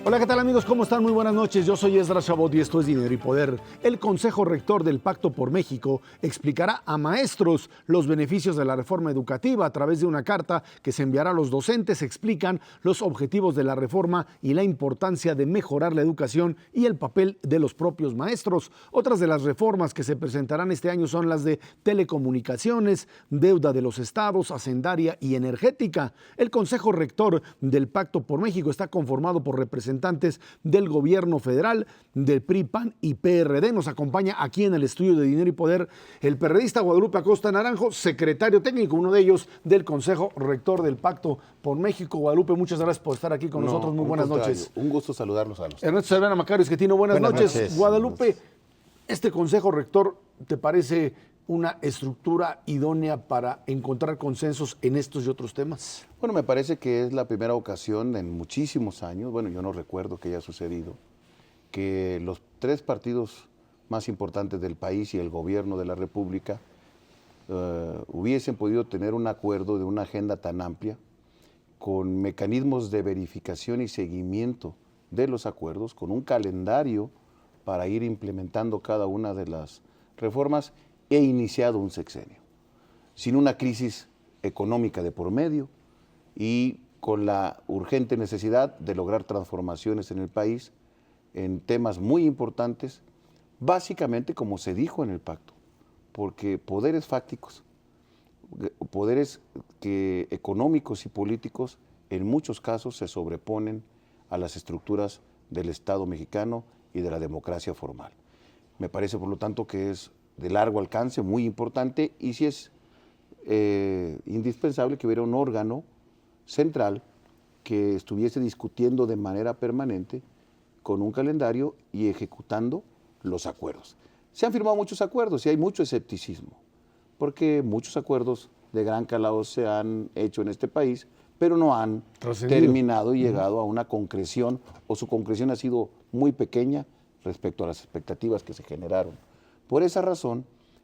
Hola, ¿qué tal amigos? ¿Cómo están? Muy buenas noches. Yo soy Esdras Chabot y esto es Dinero y Poder. El Consejo Rector del Pacto por México explicará a maestros los beneficios de la reforma educativa. A través de una carta que se enviará a los docentes, explican los objetivos de la reforma y la importancia de mejorar la educación y el papel de los propios maestros. Otras de las reformas que se presentarán este año son las de telecomunicaciones, deuda de los estados, hacendaria y energética. El Consejo Rector del Pacto por México está conformado por representantes del gobierno federal, del PRI, PAN y PRD. Nos acompaña aquí en el estudio de Dinero y Poder el periodista Guadalupe Acosta Naranjo, secretario técnico, uno de ellos del Consejo Rector del Pacto por México. Guadalupe, muchas gracias por estar aquí con nosotros. Muy buenas noches. Un gusto saludarlos a los. Ernesto Cervera Macario Esquetino, buenas noches. Guadalupe, ¿este Consejo Rector te parece una estructura idónea para encontrar consensos en estos y otros temas? Bueno, me parece que es la primera ocasión en muchísimos años, bueno, yo no recuerdo que haya sucedido, que los tres partidos más importantes del país y el gobierno de la República hubiesen podido tener un acuerdo de una agenda tan amplia, con mecanismos de verificación y seguimiento de los acuerdos, con un calendario para ir implementando cada una de las reformas, e iniciado un sexenio, sin una crisis económica de por medio y con la urgente necesidad de lograr transformaciones en el país en temas muy importantes, básicamente como se dijo en el pacto, porque poderes fácticos, poderes económicos y políticos en muchos casos se sobreponen a las estructuras del Estado mexicano y de la democracia formal. Me parece, por lo tanto, que es de largo alcance, muy importante, y sí es indispensable que hubiera un órgano central que estuviese discutiendo de manera permanente con un calendario y ejecutando los acuerdos. Se han firmado muchos acuerdos y hay mucho escepticismo, porque muchos acuerdos de gran calado se han hecho en este país, pero no han terminado y llegado a una concreción, o su concreción ha sido muy pequeña respecto a las expectativas que se generaron. Por esa razón,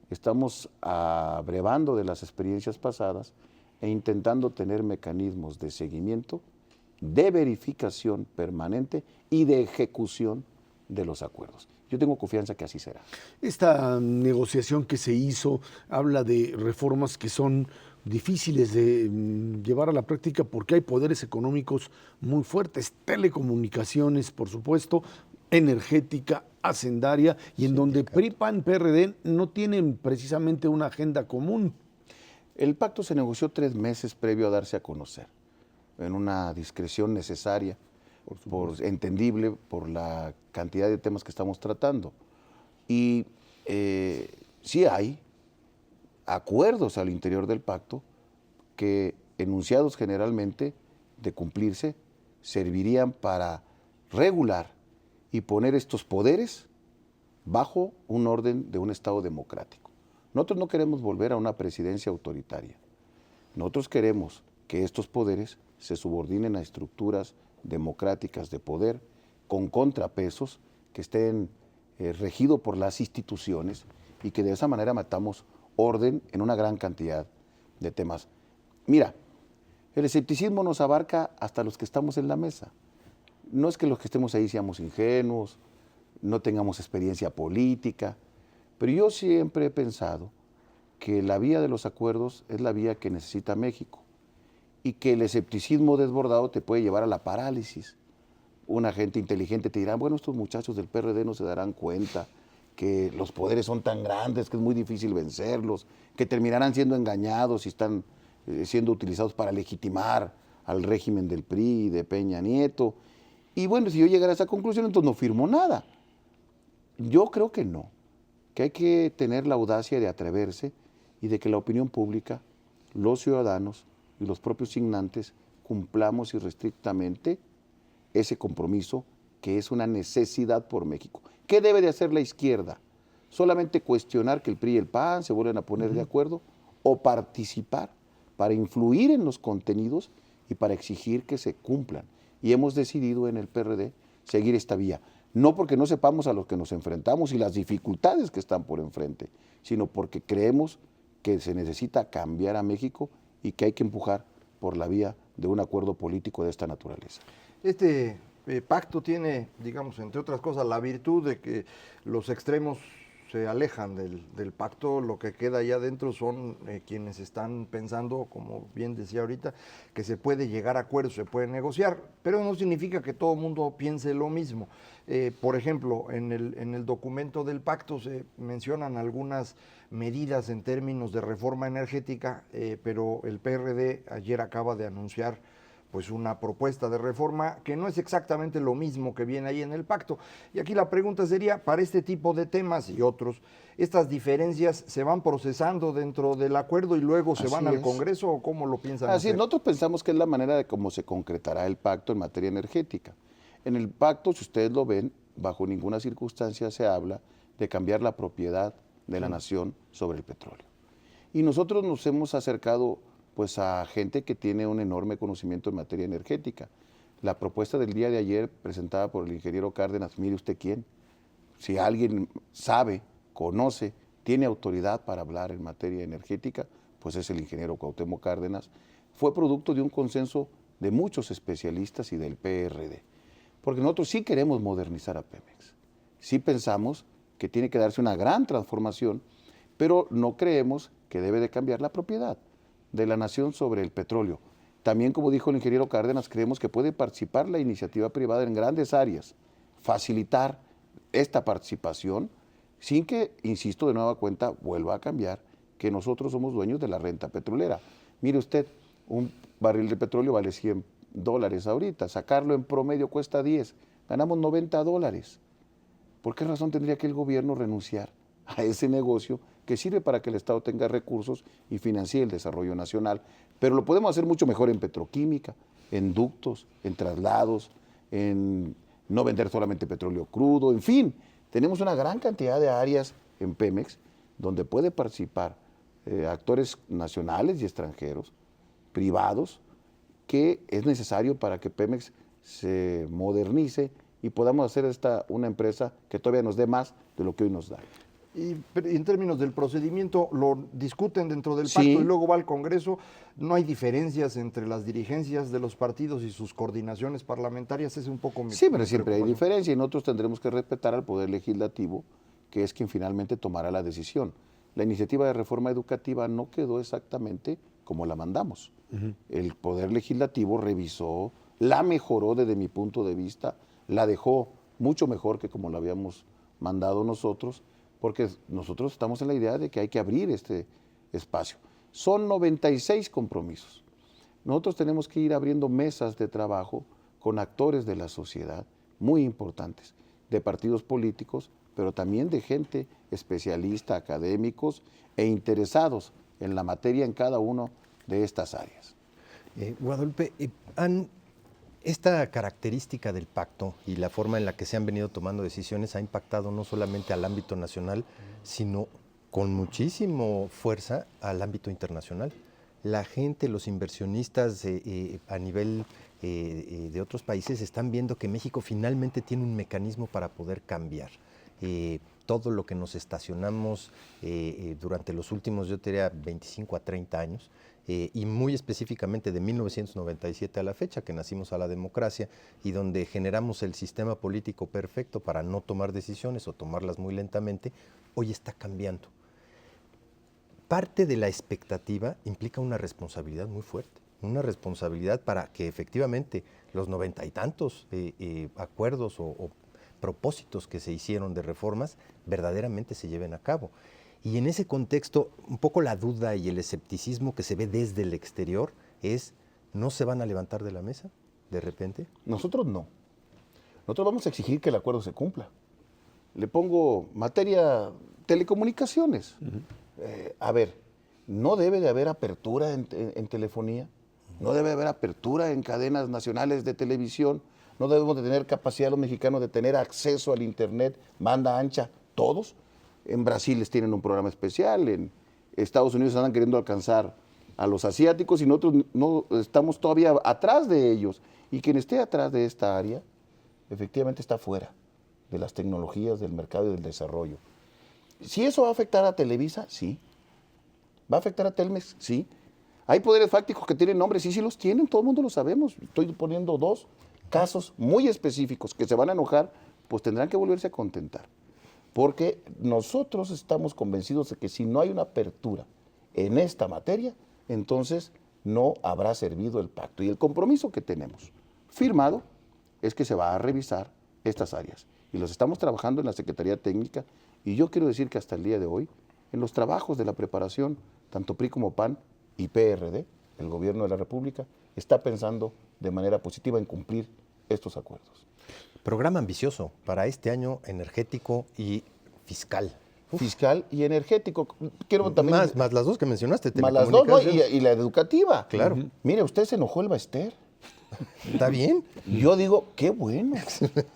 estamos abrevando de las experiencias pasadas e intentando tener mecanismos de seguimiento, de verificación permanente y de ejecución de los acuerdos. Yo tengo confianza que así será. Esta negociación que se hizo habla de reformas que son difíciles de llevar a la práctica porque hay poderes económicos muy fuertes, telecomunicaciones, por supuesto, energética, hacendaria, y en donde PRI, PAN, PRD no tienen precisamente una agenda común. El pacto se negoció 3 meses previo a darse a conocer, en una discreción necesaria, entendible por la cantidad de temas que estamos tratando. Y sí hay acuerdos al interior del pacto que, enunciados generalmente, de cumplirse, servirían para regular y poner estos poderes bajo un orden de un Estado democrático. Nosotros no queremos volver a una presidencia autoritaria. Nosotros queremos que estos poderes se subordinen a estructuras democráticas de poder con contrapesos que estén regidos por las instituciones y que de esa manera matamos orden en una gran cantidad de temas. Mira, el escepticismo nos abarca hasta los que estamos en la mesa. No es que los que estemos ahí seamos ingenuos, no tengamos experiencia política, pero yo siempre he pensado que la vía de los acuerdos es la vía que necesita México y que el escepticismo desbordado te puede llevar a la parálisis. Una gente inteligente te dirá, bueno, estos muchachos del PRD no se darán cuenta que los poderes son tan grandes que es muy difícil vencerlos, que terminarán siendo engañados y están siendo utilizados para legitimar al régimen del PRI y de Peña Nieto. Y bueno, si yo llegara a esa conclusión, entonces no firmo nada. Yo creo que no, que hay que tener la audacia de atreverse y de que la opinión pública, los ciudadanos y los propios signantes cumplamos irrestrictamente ese compromiso que es una necesidad por México. ¿Qué debe de hacer la izquierda? ¿Solamente cuestionar que el PRI y el PAN se vuelvan a poner de acuerdo? ¿O participar para influir en los contenidos y para exigir que se cumplan? Y hemos decidido en el PRD seguir esta vía, no porque no sepamos a lo que nos enfrentamos y las dificultades que están por enfrente, sino porque creemos que se necesita cambiar a México y que hay que empujar por la vía de un acuerdo político de esta naturaleza. Este pacto tiene, digamos, entre otras cosas, la virtud de que los extremos se alejan del pacto, lo que queda allá adentro son quienes están pensando, como bien decía ahorita, que se puede llegar a acuerdos, se puede negociar, pero no significa que todo el mundo piense lo mismo. Por ejemplo, en el documento del pacto se mencionan algunas medidas en términos de reforma energética, pero el PRD ayer acaba de anunciar pues una propuesta de reforma que no es exactamente lo mismo que viene ahí en el pacto. Y aquí la pregunta sería, para este tipo de temas y otros, ¿estas diferencias se van procesando dentro del acuerdo y luego se van al Congreso o cómo lo piensan Así es, hacer? nosotros pensamos que es la manera de cómo se concretará el pacto en materia energética. En el pacto, si ustedes lo ven, bajo ninguna circunstancia se habla de cambiar la propiedad de la nación sobre el petróleo. Y nosotros nos hemos acercado pues a gente que tiene un enorme conocimiento en materia energética. La propuesta del día de ayer presentada por el ingeniero Cárdenas, mire usted quién, si alguien sabe, conoce, tiene autoridad para hablar en materia energética, pues es el ingeniero Cuauhtémoc Cárdenas, fue producto de un consenso de muchos especialistas y del PRD. Porque nosotros sí queremos modernizar a Pemex, sí pensamos que tiene que darse una gran transformación, pero no creemos que debe de cambiar la propiedad de la nación sobre el petróleo. También, como dijo el ingeniero Cárdenas, creemos que puede participar la iniciativa privada en grandes áreas, facilitar esta participación sin que, insisto de nueva cuenta, vuelva a cambiar que nosotros somos dueños de la renta petrolera. Mire usted, un barril de petróleo vale $100 ahorita, sacarlo en promedio cuesta 10, ganamos $90. ¿Por qué razón tendría que el gobierno renunciar a ese negocio que sirve para que el Estado tenga recursos y financie el desarrollo nacional? Pero lo podemos hacer mucho mejor en petroquímica, en ductos, en traslados, en no vender solamente petróleo crudo, en fin, tenemos una gran cantidad de áreas en Pemex donde puede participar actores nacionales y extranjeros, privados, que es necesario para que Pemex se modernice y podamos hacer esta una empresa que todavía nos dé más de lo que hoy nos da. Y en términos del procedimiento, lo discuten dentro del pacto Sí. y luego va al Congreso. ¿No hay diferencias entre las dirigencias de los partidos y sus coordinaciones parlamentarias? Es un poco mi Sí, pero siempre hay preocupación. diferencia y nosotros tendremos que respetar al Poder Legislativo, que es quien finalmente tomará la decisión. La iniciativa de reforma educativa no quedó exactamente como la mandamos. El Poder Legislativo revisó, la mejoró desde mi punto de vista, la dejó mucho mejor que como la habíamos mandado nosotros, porque nosotros estamos en la idea de que hay que abrir este espacio. Son 96 compromisos. Nosotros tenemos que ir abriendo mesas de trabajo con actores de la sociedad muy importantes, de partidos políticos, pero también de gente especialista, académicos e interesados en la materia en cada una de estas áreas. Guadalupe, esta característica del pacto y la forma en la que se han venido tomando decisiones ha impactado no solamente al ámbito nacional, sino con muchísima fuerza al ámbito internacional. La gente, los inversionistas a nivel de otros países están viendo que México finalmente tiene un mecanismo para poder cambiar. Todo lo que nos estacionamos durante los últimos, yo diría, 25 a 30 años, y muy específicamente de 1997 a la fecha, que nacimos a la democracia y donde generamos el sistema político perfecto para no tomar decisiones o tomarlas muy lentamente, hoy está cambiando. Parte de la expectativa implica una responsabilidad muy fuerte, una responsabilidad para que efectivamente los 90 y tantos acuerdos o propósitos que se hicieron de reformas verdaderamente se lleven a cabo. Y en ese contexto, un poco la duda y el escepticismo que se ve desde el exterior es, ¿no se van a levantar de la mesa de repente? Nosotros no. Nosotros vamos a exigir que el acuerdo se cumpla. Le pongo materia telecomunicaciones. A ver, no debe de haber apertura en telefonía, no debe haber apertura en cadenas nacionales de televisión, no debemos de tener capacidad los mexicanos de tener acceso al internet, banda ancha, todos. En Brasil les tienen un programa especial, en Estados Unidos están queriendo alcanzar a los asiáticos y nosotros no estamos todavía atrás de ellos. Y quien esté atrás de esta área, efectivamente está fuera de las tecnologías, del mercado y del desarrollo. ¿Si eso va a afectar a Televisa? Sí. ¿Va a afectar a Telmex? Sí. ¿Hay poderes fácticos que tienen nombres? Sí, sí los tienen, todo el mundo lo sabemos. Estoy poniendo dos. casos muy específicos que se van a enojar, pues tendrán que volverse a contentar. Porque nosotros estamos convencidos de que si no hay una apertura en esta materia, entonces no habrá servido el pacto. Y el compromiso que tenemos firmado es que se va a revisar estas áreas. Y los estamos trabajando en la Secretaría Técnica. Y yo quiero decir que hasta el día de hoy, en los trabajos de la preparación, tanto PRI como PAN y PRD, el Gobierno de la República, está pensando de manera positiva en cumplir estos acuerdos. Programa ambicioso para este año energético y fiscal. Fiscal y energético. Quiero también... Más las dos que mencionaste, Más las dos, ¿no? telecomunicaciones. Y la educativa. Claro. Mire, usted se enojó el Baester. ¿Está bien? Y yo digo, qué bueno.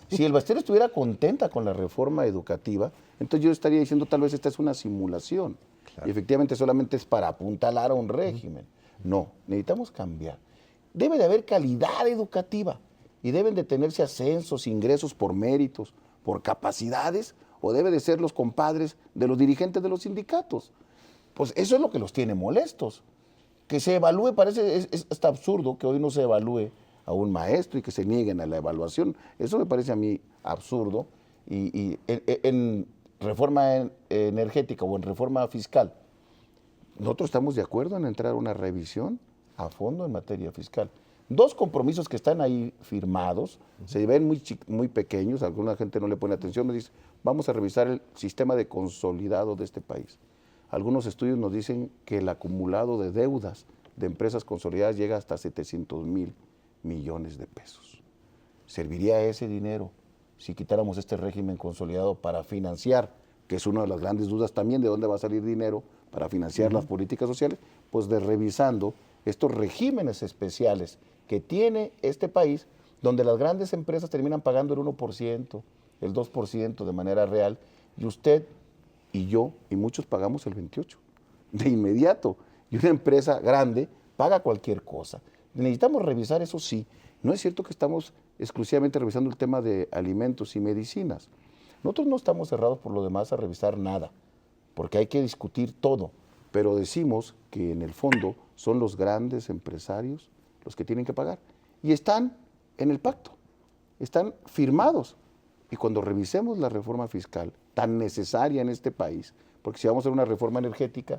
Si el Baester estuviera contenta con la reforma educativa, entonces yo estaría diciendo tal vez esta es una simulación. Claro. Y efectivamente solamente es para apuntalar a un régimen. No, necesitamos cambiar. Debe de haber calidad educativa y deben de tenerse ascensos, ingresos por méritos, por capacidades, o debe de ser los compadres de los dirigentes de los sindicatos. Pues eso es lo que los tiene molestos. Que se evalúe, es hasta absurdo que hoy no se evalúe a un maestro y que se nieguen a la evaluación. Eso me parece a mí absurdo. Y en reforma energética o en reforma fiscal, nosotros estamos de acuerdo en entrar a una revisión a fondo en materia fiscal. Dos compromisos que están ahí firmados, se ven muy pequeños, alguna gente no le pone atención, me dice, vamos a revisar el sistema de consolidado de este país. Algunos estudios nos dicen que el acumulado de deudas de empresas consolidadas llega hasta 700,000 millones de pesos. ¿Serviría ese dinero si quitáramos este régimen consolidado para financiar, que es una de las grandes dudas también de dónde va a salir dinero para financiar las políticas sociales? Pues de revisando estos regímenes especiales que tiene este país, donde las grandes empresas terminan pagando el 1%, el 2% de manera real, y usted y yo y muchos pagamos el 28% de inmediato. Y una empresa grande paga cualquier cosa. Necesitamos revisar eso, sí. No es cierto que estamos exclusivamente revisando el tema de alimentos y medicinas. Nosotros no estamos cerrados por lo demás a revisar nada, porque hay que discutir todo, pero decimos que en el fondo son los grandes empresarios los que tienen que pagar. Y están en el pacto, están firmados. Y cuando revisemos la reforma fiscal, tan necesaria en este país, porque si vamos a hacer una reforma energética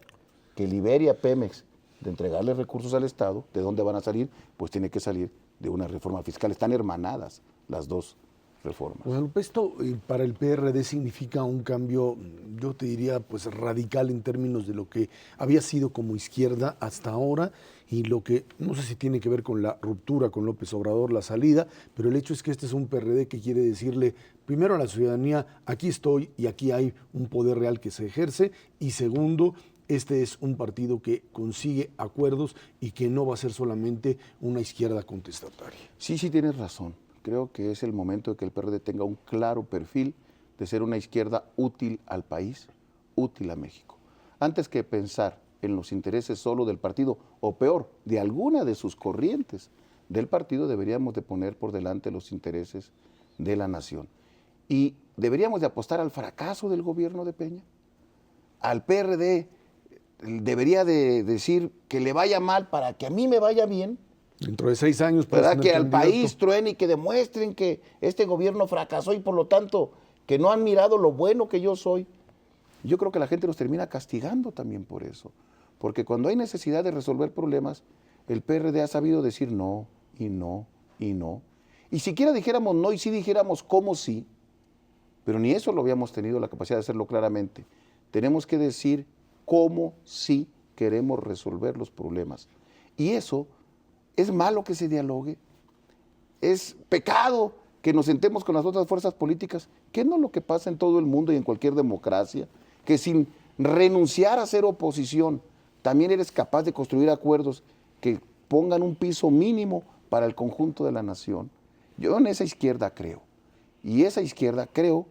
que libere a Pemex de entregarle recursos al Estado, ¿de dónde van a salir? Pues tiene que salir de una reforma fiscal. Están hermanadas las dos reformas. Bueno, esto para el PRD significa un cambio, yo te diría, pues radical en términos de lo que había sido como izquierda hasta ahora y lo que, no sé si tiene que ver con la ruptura con López Obrador, la salida, pero el hecho es que este es un PRD que quiere decirle, primero a la ciudadanía, aquí estoy y aquí hay un poder real que se ejerce, y segundo, este es un partido que consigue acuerdos y que no va a ser solamente una izquierda contestataria. Sí, tienes razón. Creo que es el momento de que el PRD tenga un claro perfil de ser una izquierda útil al país, útil a México. Antes que pensar en los intereses solo del partido, o peor, de alguna de sus corrientes del partido, deberíamos de poner por delante los intereses de la nación. Y deberíamos de apostar al fracaso del gobierno de Peña. Al PRD debería de decir que le vaya mal para que a mí me vaya bien. Dentro de 6 años... ¿Verdad? Que al país truene y que demuestren que este gobierno fracasó y por lo tanto que no han mirado lo bueno que yo soy. Yo creo que la gente nos termina castigando también por eso. Porque cuando hay necesidad de resolver problemas, el PRD ha sabido decir no, y no, y no. Y siquiera dijéramos no y sí dijéramos cómo sí, pero ni eso lo habíamos tenido la capacidad de hacerlo claramente. Tenemos que decir cómo sí queremos resolver los problemas. Y eso... ¿Es malo que se dialogue? ¿Es pecado que nos sentemos con las otras fuerzas políticas? ¿Qué no es lo que pasa en todo el mundo y en cualquier democracia? Que sin renunciar a ser oposición, también eres capaz de construir acuerdos que pongan un piso mínimo para el conjunto de la nación. Yo en esa izquierda creo. Y esa izquierda, creo,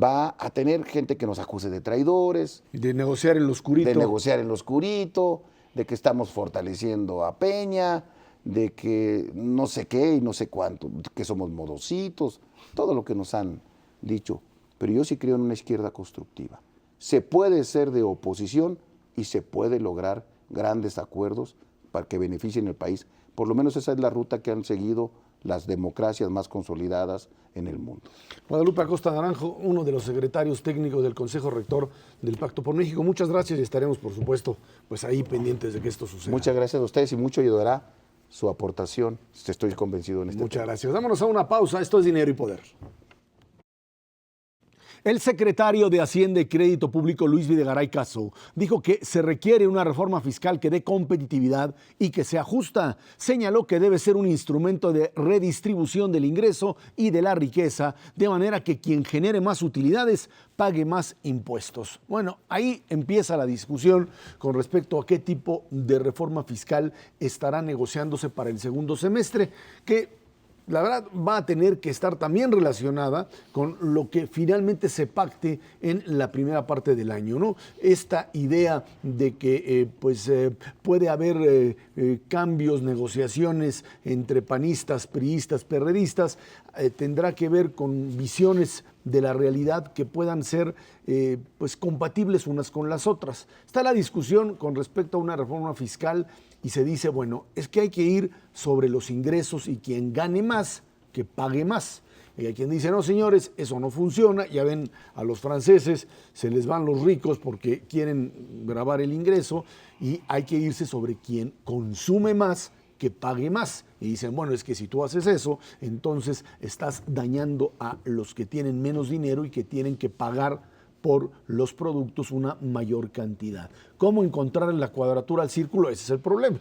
va a tener gente que nos acuse de traidores. De negociar en lo oscurito. De negociar en lo oscurito, de que estamos fortaleciendo a Peña, de que no sé qué y no sé cuánto, que somos modositos, todo lo que nos han dicho. Pero yo sí creo en una izquierda constructiva. Se puede ser de oposición y se puede lograr grandes acuerdos para que beneficien el país. Por lo menos esa es la ruta que han seguido las democracias más consolidadas en el mundo. Guadalupe Acosta Naranjo, uno de los secretarios técnicos del Consejo Rector del Pacto por México. Muchas gracias y estaremos, por supuesto, pues ahí pendientes de que esto suceda. Muchas gracias a ustedes y mucho ayudará su aportación. Estoy convencido en este Muchas tema. gracias. Vámonos a una pausa. Esto es Dinero y Poder. El secretario de Hacienda y Crédito Público, Luis Videgaray Caso, dijo que se requiere una reforma fiscal que dé competitividad y que sea justa. Señaló que debe ser un instrumento de redistribución del ingreso y de la riqueza, de manera que quien genere más utilidades pague más impuestos. Bueno, ahí empieza la discusión con respecto a qué tipo de reforma fiscal estará negociándose para el segundo semestre, que la verdad va a tener que estar también relacionada con lo que finalmente se pacte en la primera parte del año, ¿no? Esta idea de que puede haber cambios, negociaciones entre panistas, priistas, perredistas, tendrá que ver con visiones de la realidad que puedan ser compatibles unas con las otras. Está la discusión con respecto a una reforma fiscal y se dice, bueno, es que hay que ir sobre los ingresos y quien gane más, que pague más. Y hay quien dice, no señores, eso no funciona, ya ven a los franceses, se les van los ricos porque quieren grabar el ingreso y hay que irse sobre quien consume más, que pague más. Y dicen, bueno, es que si tú haces eso, entonces estás dañando a los que tienen menos dinero y que tienen que pagar por los productos una mayor cantidad. ¿Cómo encontrar la cuadratura al círculo? Ese es el problema.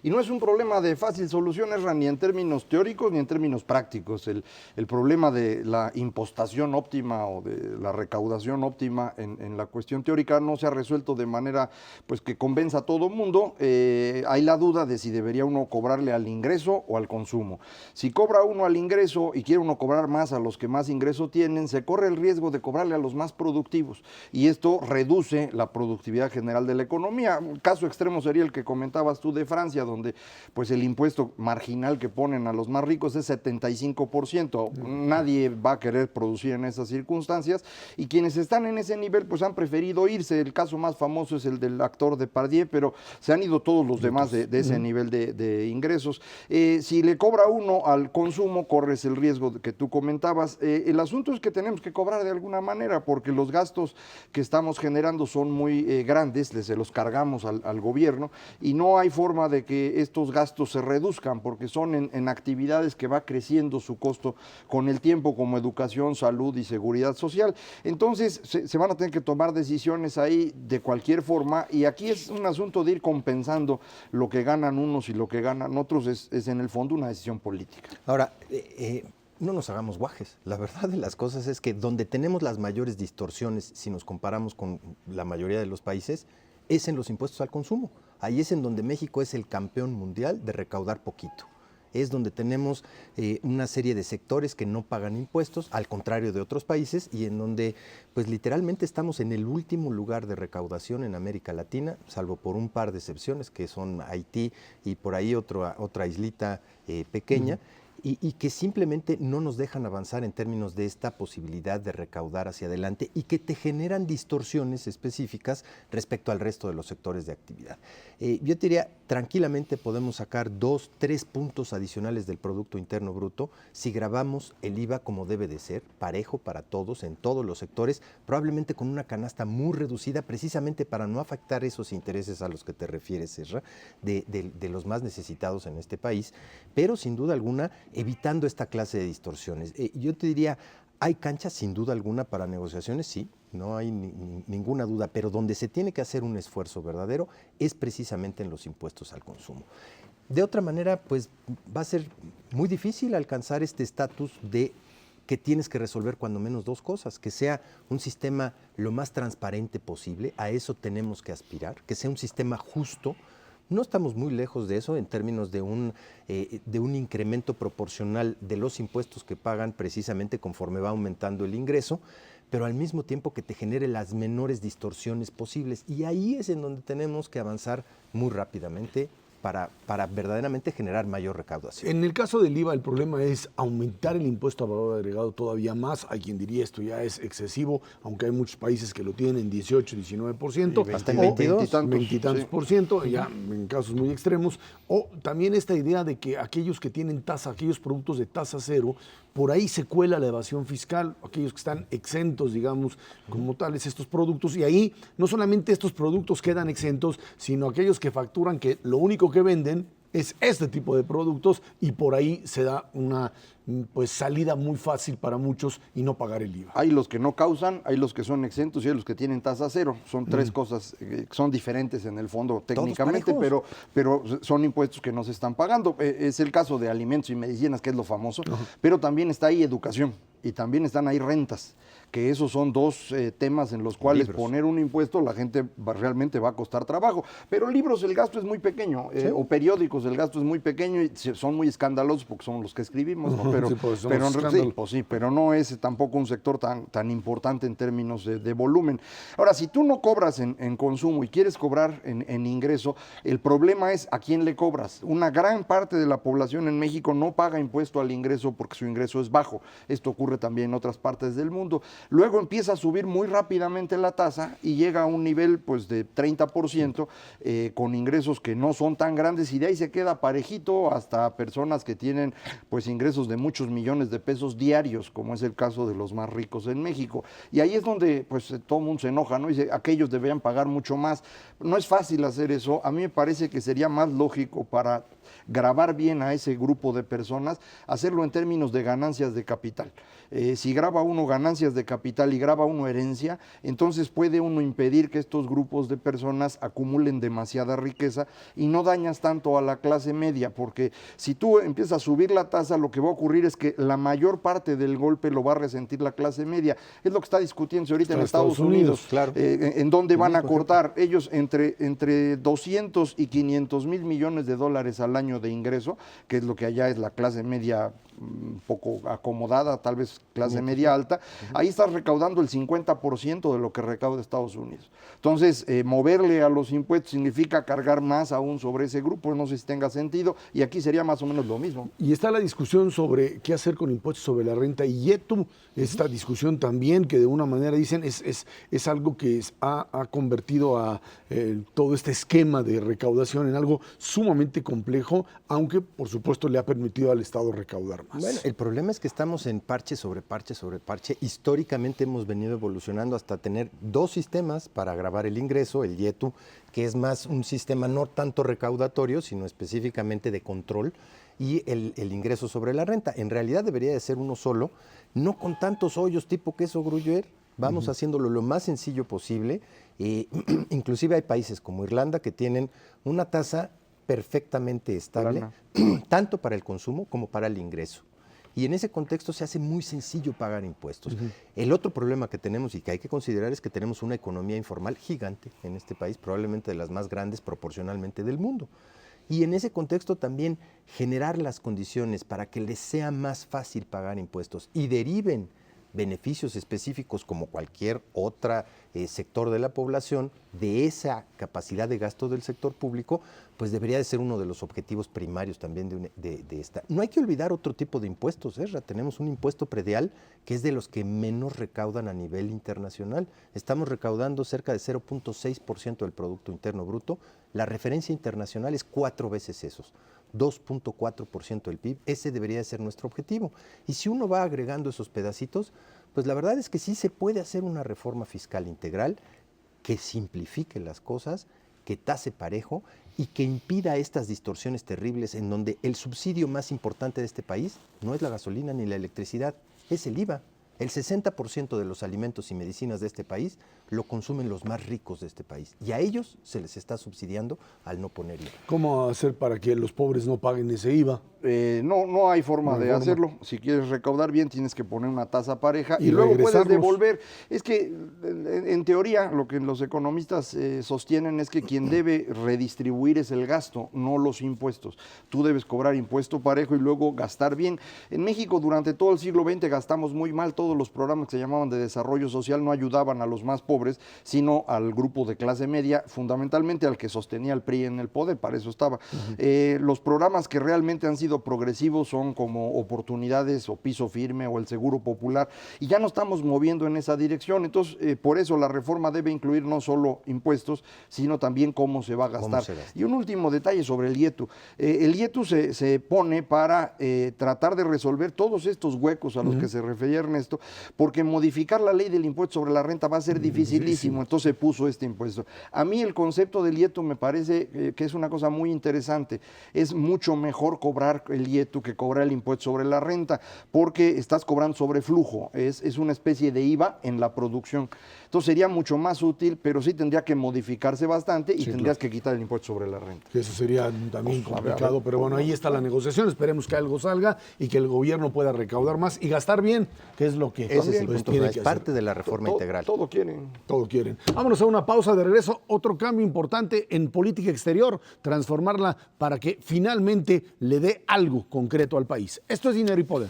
Y no es un problema de fácil solución, Esra, ni en términos teóricos ni en términos prácticos. El problema de la impostación óptima o de la recaudación óptima en la cuestión teórica no se ha resuelto de manera pues que convenza a todo mundo. Hay la duda de si debería uno cobrarle al ingreso o al consumo. Si cobra uno al ingreso y quiere uno cobrar más a los que más ingreso tienen, se corre el riesgo de cobrarle a los más productivos. Y esto reduce la productividad general de la economía. Un caso extremo sería el que comentabas tú de Francia, donde pues el impuesto marginal que ponen a los más ricos es 75%. Nadie va a querer producir en esas circunstancias y quienes están en ese nivel pues han preferido irse. El caso más famoso es el del actor Depardieu, pero se han ido todos los demás de ese nivel de ingresos. Si le cobra uno al consumo, corres el riesgo que tú comentabas. El asunto es que tenemos que cobrar de alguna manera porque los gastos que estamos generando son muy grandes, se los cargamos al gobierno y no hay forma de que estos gastos se reduzcan porque son en actividades que va creciendo su costo con el tiempo, como educación, salud y seguridad social. Entonces se van a tener que tomar decisiones ahí de cualquier forma y aquí es un asunto de ir compensando lo que ganan unos y lo que ganan otros, es en el fondo una decisión política. Ahora, no nos hagamos guajes. La verdad de las cosas es que donde tenemos las mayores distorsiones, si nos comparamos con la mayoría de los países, es en los impuestos al consumo. Ahí es en donde México es el campeón mundial de recaudar poquito. Es donde tenemos una serie de sectores que no pagan impuestos, al contrario de otros países, y en donde pues literalmente estamos en el último lugar de recaudación en América Latina, salvo por un par de excepciones que son Haití y por ahí otra islita pequeña. Y que simplemente no nos dejan avanzar en términos de esta posibilidad de recaudar hacia adelante y que te generan distorsiones específicas respecto al resto de los sectores de actividad. Yo te diría, tranquilamente podemos sacar 2, 3 puntos adicionales del Producto Interno Bruto si gravamos el IVA como debe de ser, parejo para todos, en todos los sectores, probablemente con una canasta muy reducida precisamente para no afectar esos intereses a los que te refieres, Serra, de los más necesitados en este país, pero sin duda alguna evitando esta clase de distorsiones. Yo te diría, hay cancha sin duda alguna para negociaciones, sí, no hay ninguna duda, pero donde se tiene que hacer un esfuerzo verdadero es precisamente en los impuestos al consumo. De otra manera, pues va a ser muy difícil alcanzar este estatus de que tienes que resolver cuando menos dos cosas, que sea un sistema lo más transparente posible, a eso tenemos que aspirar, que sea un sistema justo. No estamos muy lejos de eso en términos de un incremento proporcional de los impuestos que pagan precisamente conforme va aumentando el ingreso, pero al mismo tiempo que te genere las menores distorsiones posibles. Y ahí es en donde tenemos que avanzar muy rápidamente para verdaderamente generar mayor recaudación. En el caso del IVA, el problema es aumentar el impuesto a valor agregado todavía más. Hay quien diría esto ya es excesivo, aunque hay muchos países que lo tienen 18, 19%, hasta en o 22, 20 y tantos sí. por ciento, ya en casos muy extremos. O también esta idea de que aquellos que tienen tasa, aquellos productos de tasa cero, por ahí se cuela la evasión fiscal, aquellos que están exentos, digamos, como tales estos productos, y ahí no solamente estos productos quedan exentos, sino aquellos que facturan que lo único que venden es este tipo de productos y por ahí se da una pues salida muy fácil para muchos y no pagar el IVA. Hay los que no causan, hay los que son exentos y hay los que tienen tasa cero. Son tres cosas que son diferentes en el fondo técnicamente, pero son impuestos que no se están pagando. Es el caso de alimentos y medicinas, que es lo famoso, pero también está ahí educación y también están ahí rentas, que esos son dos temas en los cuales poner un impuesto la gente realmente va a costar trabajo. Pero libros el gasto es muy pequeño, o periódicos el gasto es muy pequeño y son muy escandalosos porque son los que escribimos, ¿no? Pero, Sí, pues, son pero, los escándalos. pues sí, pero no es tampoco un sector tan importante en términos de volumen. Ahora, si tú no cobras en consumo y quieres cobrar en ingreso, el problema es a quién le cobras. Una gran parte de la población en México no paga impuesto al ingreso porque su ingreso es bajo. Esto ocurre también en otras partes del mundo. Luego empieza a subir muy rápidamente la tasa y llega a un nivel pues de 30% con ingresos que no son tan grandes y de ahí se queda parejito hasta personas que tienen pues ingresos de muchos millones de pesos diarios, como es el caso de los más ricos en México. Y ahí es donde pues todo el mundo se enoja, ¿no? Dice, aquellos deberían pagar mucho más. No es fácil hacer eso. A mí me parece que sería más lógico para grabar bien a ese grupo de personas, hacerlo en términos de ganancias de capital. Si graba uno ganancias de capital y graba uno herencia, entonces puede uno impedir que estos grupos de personas acumulen demasiada riqueza y no dañas tanto a la clase media, porque si tú empiezas a subir la tasa, lo que va a ocurrir es que la mayor parte del golpe lo va a resentir la clase media. Es lo que está discutiéndose ahorita en Estados Unidos, claro. en dónde van a cortar. Ellos entre 200 y 500 mil millones de dólares al año de ingreso, que es lo que allá es la clase media un poco acomodada, tal vez clase media alta, ahí estás recaudando el 50% de lo que recauda Estados Unidos. Entonces, moverle a los impuestos significa cargar más aún sobre ese grupo, no sé si tenga sentido, y aquí sería más o menos lo mismo. Y está la discusión sobre qué hacer con impuestos sobre la renta y YETU, esta discusión también que de una manera dicen es algo que ha convertido a todo este esquema de recaudación en algo sumamente complejo, aunque por supuesto le ha permitido al Estado recaudar más. Bueno, el problema es que estamos en parche sobre parche sobre parche. Históricamente hemos venido evolucionando hasta tener dos sistemas para grabar el ingreso, el YETU, que es más un sistema no tanto recaudatorio, sino específicamente de control, y el ingreso sobre la renta. En realidad debería de ser uno solo, no con tantos hoyos tipo queso Gruyère. Vamos haciéndolo lo más sencillo posible. Inclusive hay países como Irlanda que tienen una tasa perfectamente estable, tanto para el consumo como para el ingreso. Y en ese contexto se hace muy sencillo pagar impuestos. El otro problema que tenemos y que hay que considerar es que tenemos una economía informal gigante en este país, probablemente de las más grandes proporcionalmente del mundo. Y en ese contexto también generar las condiciones para que les sea más fácil pagar impuestos y deriven beneficios específicos como cualquier otro sector de la población de esa capacidad de gasto del sector público, pues debería de ser uno de los objetivos primarios también de esta. No hay que olvidar otro tipo de impuestos, tenemos un impuesto predial que es de los que menos recaudan a nivel internacional. Estamos recaudando cerca de 0.6% del Producto Interno Bruto. La referencia internacional es 4 veces esos. 2.4% del PIB, ese debería de ser nuestro objetivo. Y si uno va agregando esos pedacitos, pues la verdad es que sí se puede hacer una reforma fiscal integral que simplifique las cosas, que tase parejo y que impida estas distorsiones terribles en donde el subsidio más importante de este país no es la gasolina ni la electricidad, es el IVA. El 60% de los alimentos y medicinas de este país lo consumen los más ricos de este país y a ellos se les está subsidiando al no poner IVA. ¿Cómo hacer para que los pobres no paguen ese IVA? No hay forma de hacerlo. Si quieres recaudar bien, tienes que poner una tasa pareja y luego puedes regresarlos. devolver. Es que, en teoría, lo que los economistas sostienen es que quien debe redistribuir es el gasto, no los impuestos. Tú debes cobrar impuesto parejo y luego gastar bien. En México, durante todo el siglo XX, gastamos muy mal. todos los programas que se llamaban de desarrollo social no ayudaban a los más pobres, sino al grupo de clase media, fundamentalmente al que sostenía el PRI en el poder, para eso estaba. Los programas que realmente han sido progresivos son como Oportunidades o Piso Firme o el Seguro Popular, y ya no estamos moviendo en esa dirección. Entonces, por eso la reforma debe incluir no solo impuestos, sino también cómo se va a gastar. Y un último detalle sobre el IETU. El IETU se pone para tratar de resolver todos estos huecos a los que se refería Ernesto, porque modificar la ley del impuesto sobre la renta va a ser dificilísimo, entonces se puso este impuesto. A mí el concepto del IETU me parece que es una cosa muy interesante. Es mucho mejor cobrar el IETU que cobrar el impuesto sobre la renta, porque estás cobrando sobre flujo, es una especie de IVA en la producción. Entonces sería mucho más útil, pero sí tendría que modificarse bastante y tendrías que quitar el impuesto sobre la renta. Eso sería también complicado, pero bueno, ahí está la negociación. Esperemos que algo salga y que el gobierno pueda recaudar más y gastar bien, que es lo que ese es el punto, tiene es parte de la reforma integral. Todo quieren. Todo quieren. Vámonos a una pausa, de regreso. Otro cambio importante en política exterior, transformarla para que finalmente le dé algo concreto al país. Esto es Dinero y Poder.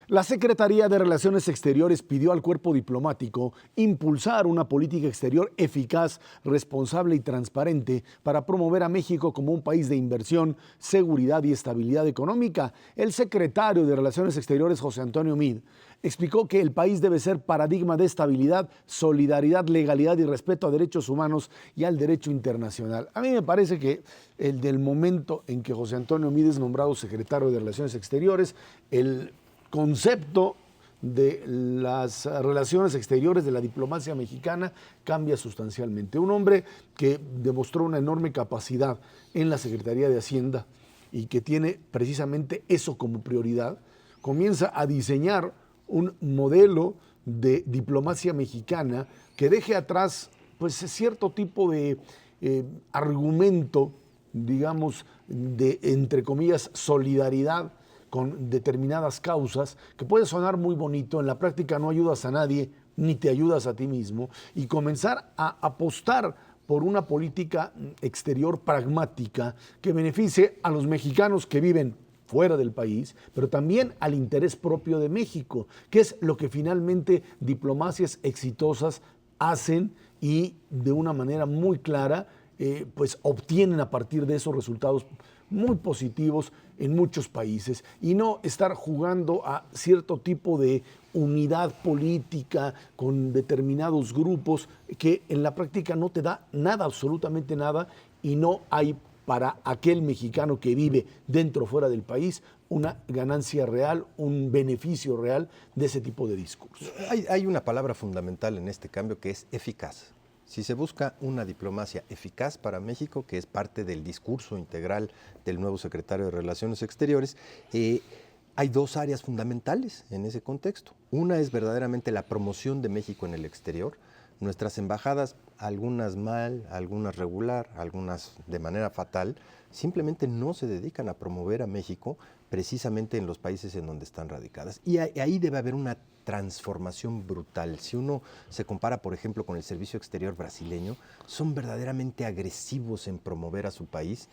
La Secretaría de Relaciones Exteriores pidió al cuerpo diplomático impulsar una política exterior eficaz, responsable y transparente para promover a México como un país de inversión, seguridad y estabilidad económica. El secretario de Relaciones Exteriores, José Antonio Meade, explicó que el país debe ser paradigma de estabilidad, solidaridad, legalidad y respeto a derechos humanos y al derecho internacional. A mí me parece que el del momento en que José Antonio Meade es nombrado secretario de Relaciones Exteriores, el concepto de las relaciones exteriores de la diplomacia mexicana cambia sustancialmente. Un hombre que demostró una enorme capacidad en la Secretaría de Hacienda y que tiene precisamente eso como prioridad, comienza a diseñar un modelo de diplomacia mexicana que deje atrás pues cierto tipo de argumento, digamos, de, entre comillas, solidaridad con determinadas causas, que puede sonar muy bonito, en la práctica no ayudas a nadie, ni te ayudas a ti mismo, y comenzar a apostar por una política exterior pragmática que beneficie a los mexicanos que viven fuera del país, pero también al interés propio de México, que es lo que finalmente diplomacias exitosas hacen y de una manera muy clara pues obtienen a partir de esos resultados muy positivos en muchos países, y no estar jugando a cierto tipo de unidad política con determinados grupos que en la práctica no te da nada, absolutamente nada, y no hay para aquel mexicano que vive dentro o fuera del país una ganancia real, un beneficio real de ese tipo de discursos. Hay una palabra fundamental en este cambio que es eficaz. Si se busca una diplomacia eficaz para México, que es parte del discurso integral del nuevo secretario de Relaciones Exteriores, hay dos áreas fundamentales en ese contexto. Una es verdaderamente la promoción de México en el exterior. Nuestras embajadas, algunas mal, algunas regular, algunas de manera fatal, simplemente no se dedican a promover a México precisamente en los países en donde están radicadas. Y ahí debe haber una transformación brutal. Si uno se compara, por ejemplo, con el servicio exterior brasileño, son verdaderamente agresivos en promover a su país,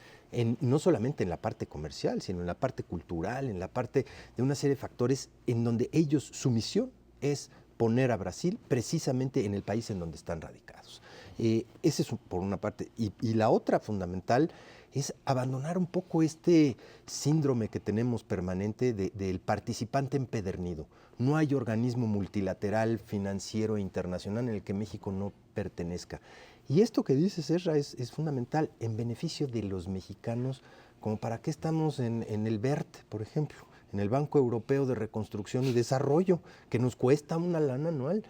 no solamente en la parte comercial, sino en la parte cultural, en la parte de una serie de factores en donde ellos, su misión es poner a Brasil precisamente en el país en donde están radicados. Ese es por una parte. Y la otra fundamental es abandonar un poco este síndrome que tenemos permanente del participante empedernido. No hay organismo multilateral, financiero e internacional en el que México no pertenezca. Y esto que dices, Ezra, es fundamental en beneficio de los mexicanos, como para qué estamos en el BERT, por ejemplo, en el Banco Europeo de Reconstrucción y Desarrollo, que nos cuesta una lana anual.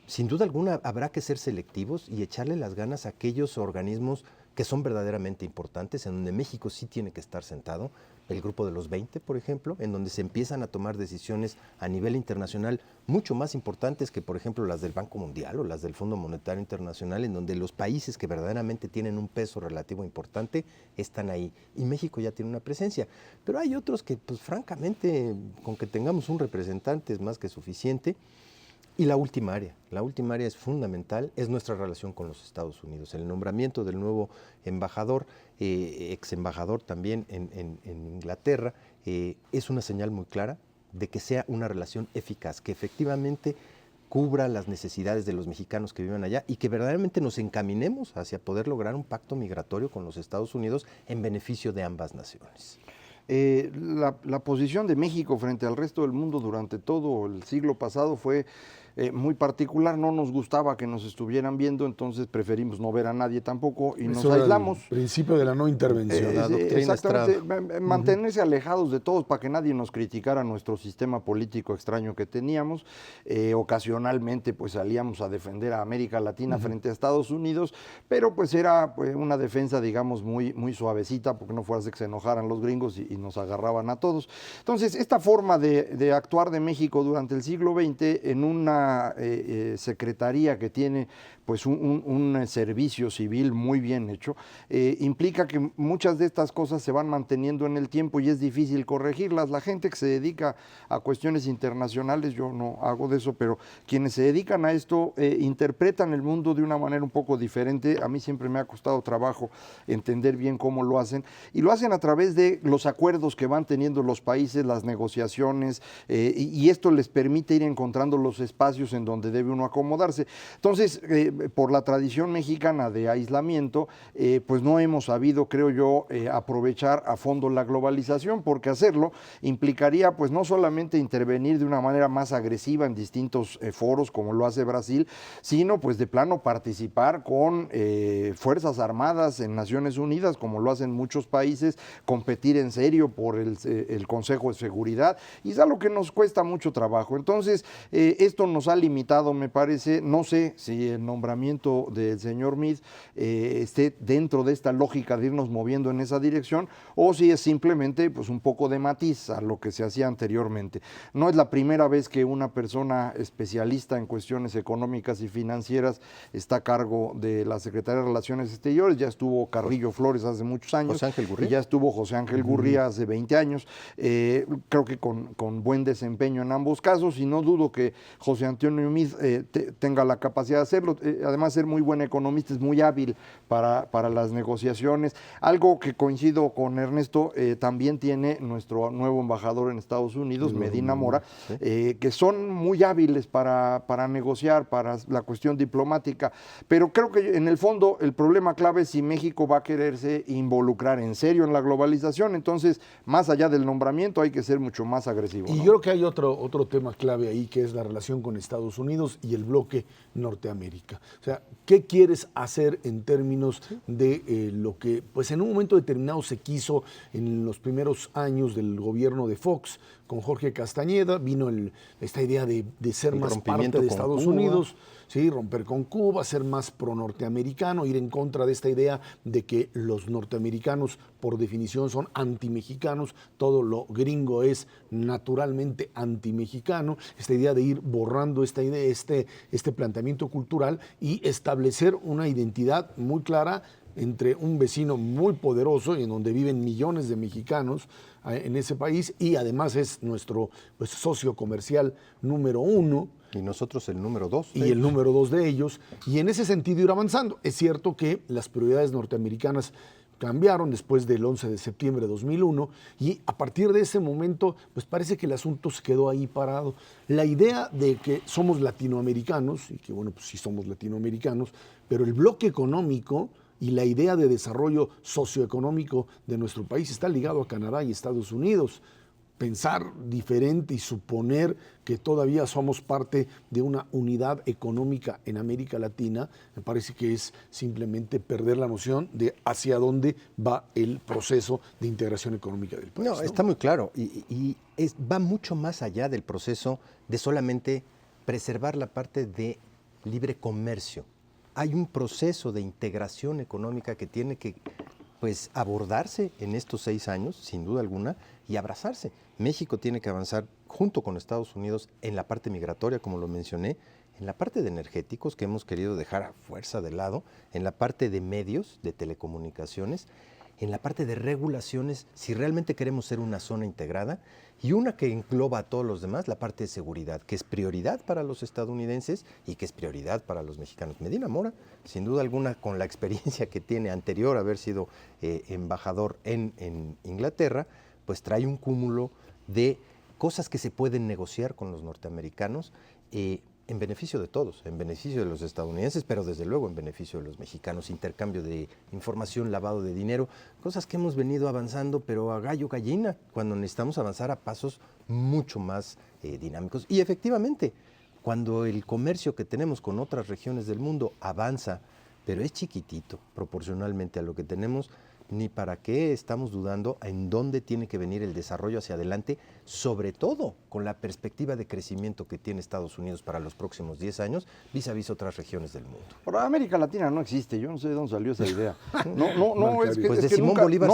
Sin duda alguna habrá que ser selectivos y echarle las ganas a aquellos organismos que son verdaderamente importantes, en donde México sí tiene que estar sentado, el Grupo de los 20, por ejemplo, en donde se empiezan a tomar decisiones a nivel internacional mucho más importantes que, por ejemplo, las del Banco Mundial o las del Fondo Monetario Internacional, en donde los países que verdaderamente tienen un peso relativo importante están ahí. Y México ya tiene una presencia. Pero hay otros que, pues francamente, con que tengamos un representante es más que suficiente. Y la última área es fundamental, es nuestra relación con los Estados Unidos. El nombramiento del nuevo embajador, ex embajador también en Inglaterra, es una señal muy clara de que sea una relación eficaz, que efectivamente cubra las necesidades de los mexicanos que viven allá y que verdaderamente nos encaminemos hacia poder lograr un pacto migratorio con los Estados Unidos en beneficio de ambas naciones. La posición de México frente al resto del mundo durante todo el siglo pasado fue muy particular. No nos gustaba que nos estuvieran viendo, entonces preferimos no ver a nadie tampoco y nos aislamos. El principio de la no intervención. La doctrina exactamente, mantenerse alejados de todos para que nadie nos criticara nuestro sistema político extraño que teníamos. Ocasionalmente pues salíamos a defender a América Latina frente a Estados Unidos, pero pues era pues, una defensa digamos muy, muy suavecita, porque no fuera que se enojaran los gringos y nos agarraban a todos. Entonces esta forma de actuar de México durante el siglo XX en una secretaría que tiene pues un servicio civil muy bien hecho, implica que muchas de estas cosas se van manteniendo en el tiempo y es difícil corregirlas. La gente que se dedica a cuestiones internacionales, yo no hago de eso, pero quienes se dedican a esto interpretan el mundo de una manera un poco diferente. A mí siempre me ha costado trabajo entender bien cómo lo hacen, y lo hacen a través de los acuerdos que van teniendo los países, las negociaciones, y esto les permite ir encontrando los espacios en donde debe uno acomodarse. Entonces, por la tradición mexicana de aislamiento, pues no hemos sabido, creo yo, aprovechar a fondo la globalización, porque hacerlo implicaría pues no solamente intervenir de una manera más agresiva en distintos foros como lo hace Brasil, sino pues de plano participar con fuerzas armadas en Naciones Unidas como lo hacen muchos países, competir en serio por el Consejo de Seguridad, y es algo que nos cuesta mucho trabajo. Entonces esto nos ha limitado, me parece. No sé si el nombramiento del señor Meade esté dentro de esta lógica de irnos moviendo en esa dirección, o si es simplemente pues un poco de matiz a lo que se hacía anteriormente. No es la primera vez que una persona especialista en cuestiones económicas y financieras está a cargo de la Secretaría de Relaciones Exteriores. Ya estuvo Carrillo Flores hace muchos años. José Ángel Gurría. Y ya estuvo José Ángel Gurría hace 20 años. Creo que con buen desempeño en ambos casos, y no dudo que José Antonio Meade tenga la capacidad de hacerlo. Además, ser muy buen economista, es muy hábil para las negociaciones. Algo que coincido con Ernesto, también tiene nuestro nuevo embajador en Estados Unidos, Medina Mora, que son muy hábiles para negociar, para la cuestión diplomática. Pero creo que en el fondo el problema clave es si México va a quererse involucrar en serio en la globalización. Entonces, más allá del nombramiento, hay que ser mucho más agresivo, Y ¿no? yo creo que hay otro tema clave ahí, que es la relación con Estados Unidos y el bloque Norteamérica. O sea, ¿qué quieres hacer en términos de lo que pues en un momento determinado se quiso en los primeros años del gobierno de Fox con Jorge Castañeda? Vino esta idea de ser El más rompimiento parte de con Estados Cuba. Unidos, ¿sí? Romper con Cuba, ser más pro-norteamericano, ir en contra de esta idea de que los norteamericanos por definición son antimexicanos, todo lo gringo es naturalmente antimexicano, esta idea de ir borrando esta idea, este planteamiento cultural y establecer una identidad muy clara entre un vecino muy poderoso y en donde viven millones de mexicanos en ese país, y además es nuestro pues, socio comercial número 1. Y nosotros el número 2. Y el número 2 de ellos, y en ese sentido ir avanzando. Es cierto que las prioridades norteamericanas cambiaron después del 11 de septiembre de 2001, y a partir de ese momento pues parece que el asunto se quedó ahí parado. La idea de que somos latinoamericanos, y que bueno, pues sí somos latinoamericanos, pero el bloque económico y la idea de desarrollo socioeconómico de nuestro país está ligado a Canadá y Estados Unidos. Pensar diferente y suponer que todavía somos parte de una unidad económica en América Latina, me parece que es simplemente perder la noción de hacia dónde va el proceso de integración económica del país. No, está muy claro, va mucho más allá del proceso de solamente preservar la parte de libre comercio. Hay un proceso de integración económica que tiene que pues abordarse en estos 6 años, sin duda alguna, y abrazarse. México tiene que avanzar junto con Estados Unidos en la parte migratoria, como lo mencioné, en la parte de energéticos, que hemos querido dejar a fuerza de lado, en la parte de medios, de telecomunicaciones, en la parte de regulaciones, si realmente queremos ser una zona integrada, y una que engloba a todos los demás, la parte de seguridad, que es prioridad para los estadounidenses y que es prioridad para los mexicanos. Medina Mora, sin duda alguna, con la experiencia que tiene anterior a haber sido embajador en Inglaterra, pues trae un cúmulo de cosas que se pueden negociar con los norteamericanos en beneficio de todos, en beneficio de los estadounidenses, pero desde luego en beneficio de los mexicanos, intercambio de información, lavado de dinero, cosas que hemos venido avanzando, pero a gallo gallina, cuando necesitamos avanzar a pasos mucho más dinámicos. Y efectivamente, cuando el comercio que tenemos con otras regiones del mundo avanza, pero es chiquitito proporcionalmente a lo que tenemos, ni para qué estamos dudando en dónde tiene que venir el desarrollo hacia adelante, sobre todo con la perspectiva de crecimiento que tiene Estados Unidos para los próximos 10 años, vis a vis otras regiones del mundo. Pero América Latina no existe, yo no sé de dónde salió esa idea. No, es que, pues es de que Simón nunca, Bolívar,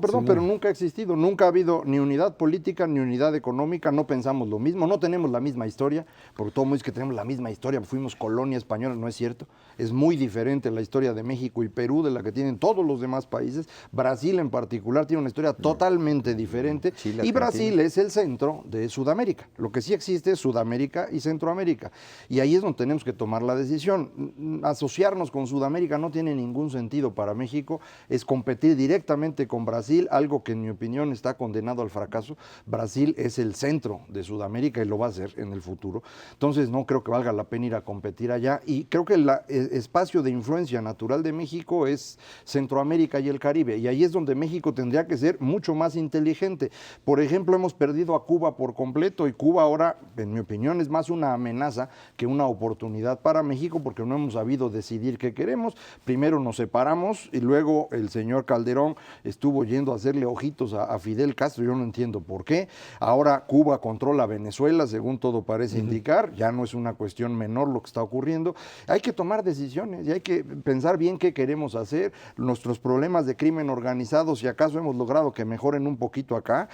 perdón, pero nunca ha existido, nunca ha habido ni unidad política ni unidad económica, no pensamos lo mismo, no tenemos la misma historia, porque todo el mundo dice que tenemos la misma historia, fuimos colonia española, no es cierto, es muy diferente la historia de México y Perú de la que tienen todos los demás países. Brasil en particular tiene una historia totalmente diferente, Chile, y Argentina. Brasil es el centro de Sudamérica. Lo que sí existe es Sudamérica y Centroamérica, y ahí es donde tenemos que tomar la decisión. Asociarnos con Sudamérica no tiene ningún sentido para México, es competir directamente con Brasil, algo que en mi opinión está condenado al fracaso. Brasil es el centro de Sudamérica y lo va a ser en el futuro, entonces no creo que valga la pena ir a competir allá, y creo que el espacio de influencia natural de México es Centroamérica y el Caribe, y ahí es donde México tendría que ser mucho más inteligente. Por ejemplo, hemos perdido a Cuba por completo, y Cuba ahora, en mi opinión, es más una amenaza que una oportunidad para México, porque no hemos sabido decidir qué queremos. Primero nos separamos y luego el señor Calderón estuvo yendo a hacerle ojitos a Fidel Castro, yo no entiendo por qué. Ahora Cuba controla Venezuela, según todo parece indicar, ya no es una cuestión menor lo que está ocurriendo. Hay que tomar decisiones y hay que pensar bien qué queremos hacer. Nuestros problemas de crimen organizado, si acaso hemos logrado que mejoren un poquito acá,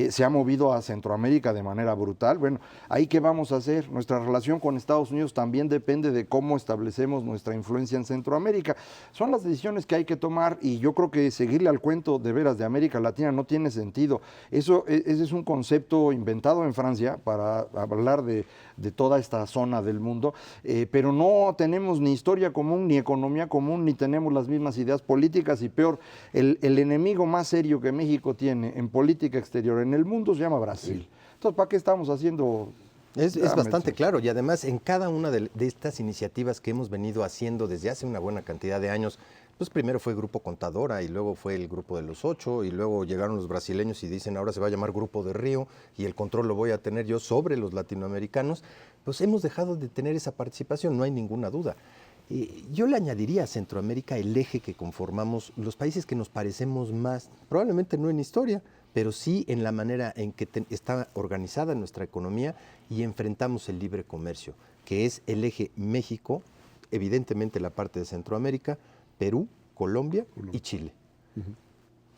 se ha movido a Centroamérica de manera brutal. Bueno, ¿ahí qué vamos a hacer? Nuestra relación con Estados Unidos también depende de cómo establecemos nuestra influencia en Centroamérica. Son las decisiones que hay que tomar, y yo creo que seguirle al cuento de veras de América Latina no tiene sentido. Ese es un concepto inventado en Francia para hablar de toda esta zona del mundo, pero no tenemos ni historia común, ni economía común, ni tenemos las mismas ideas políticas, y peor, el enemigo más serio que México tiene en política exterior en el mundo se llama Brasil. Entonces, ¿para qué estamos haciendo? Es bastante claro, y además en cada una de estas iniciativas que hemos venido haciendo desde hace una buena cantidad de años, pues primero fue Grupo Contadora, y luego fue el Grupo de los 8, y luego llegaron los brasileños y dicen ahora se va a llamar Grupo de Río, y el control lo voy a tener yo sobre los latinoamericanos. Pues hemos dejado de tener esa participación, no hay ninguna duda. Yo le añadiría a Centroamérica el eje que conformamos los países que nos parecemos más, probablemente no en historia, pero sí en la manera en que está organizada nuestra economía y enfrentamos el libre comercio, que es el eje México, evidentemente la parte de Centroamérica, Perú, Colombia y Chile.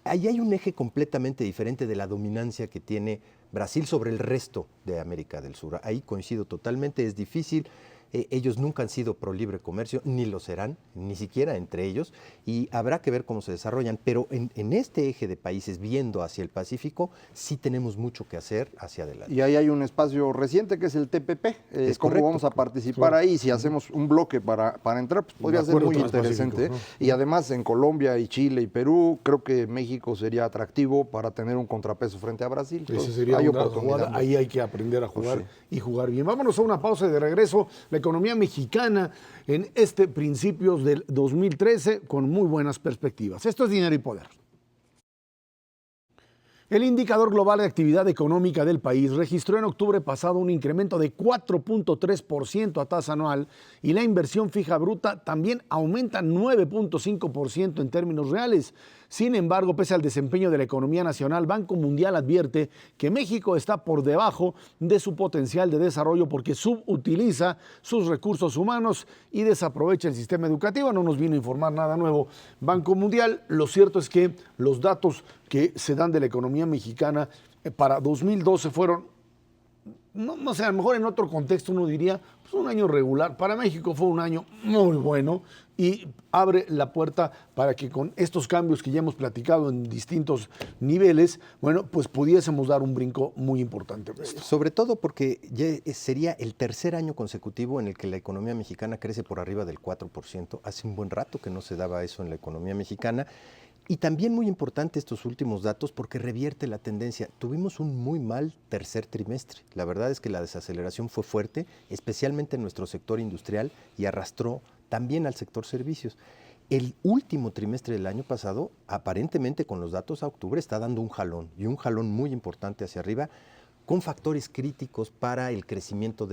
Ahí hay un eje completamente diferente de la dominancia que tiene Brasil sobre el resto de América del Sur. Ahí coincido totalmente, es difícil. Ellos nunca han sido pro libre comercio, ni lo serán, ni siquiera entre ellos, y habrá que ver cómo se desarrollan, pero en este eje de países viendo hacia el Pacífico, sí tenemos mucho que hacer hacia adelante. Y ahí hay un espacio reciente que es el TPP, es cómo vamos a participar ahí, si hacemos un bloque para entrar, pues podría ser muy interesante, ¿no? Y además en Colombia y Chile y Perú, creo que México sería atractivo para tener un contrapeso frente a Brasil. Ese sería una jugada, ahí hay que aprender a jugar y jugar bien. Vámonos a una pausa y de regreso. La economía mexicana en principios del 2013 con muy buenas perspectivas. Esto es Dinero y Poder. El indicador global de actividad económica del país registró en octubre pasado un incremento de 4.3% a tasa anual, y la inversión fija bruta también aumenta 9.5% en términos reales. Sin embargo, pese al desempeño de la economía nacional, Banco Mundial advierte que México está por debajo de su potencial de desarrollo porque subutiliza sus recursos humanos y desaprovecha el sistema educativo. No nos vino a informar nada nuevo Banco Mundial. Lo cierto es que los datos que se dan de la economía mexicana para 2012 fueron, no sé, a lo mejor en otro contexto uno diría, pues un año regular. Para México fue un año muy bueno y abre la puerta para que con estos cambios que ya hemos platicado en distintos niveles, bueno, pues pudiésemos dar un brinco muy importante. Sobre todo porque ya sería el tercer año consecutivo en el que la economía mexicana crece por arriba del 4%. Hace un buen rato que no se daba eso en la economía mexicana. Y también muy importante estos últimos datos porque revierte la tendencia. Tuvimos un muy mal tercer trimestre. La verdad es que la desaceleración fue fuerte, especialmente en nuestro sector industrial, y arrastró también al sector servicios. El último trimestre del año pasado, aparentemente con los datos a octubre, está dando un jalón, y un jalón muy importante hacia arriba, con factores críticos para el crecimiento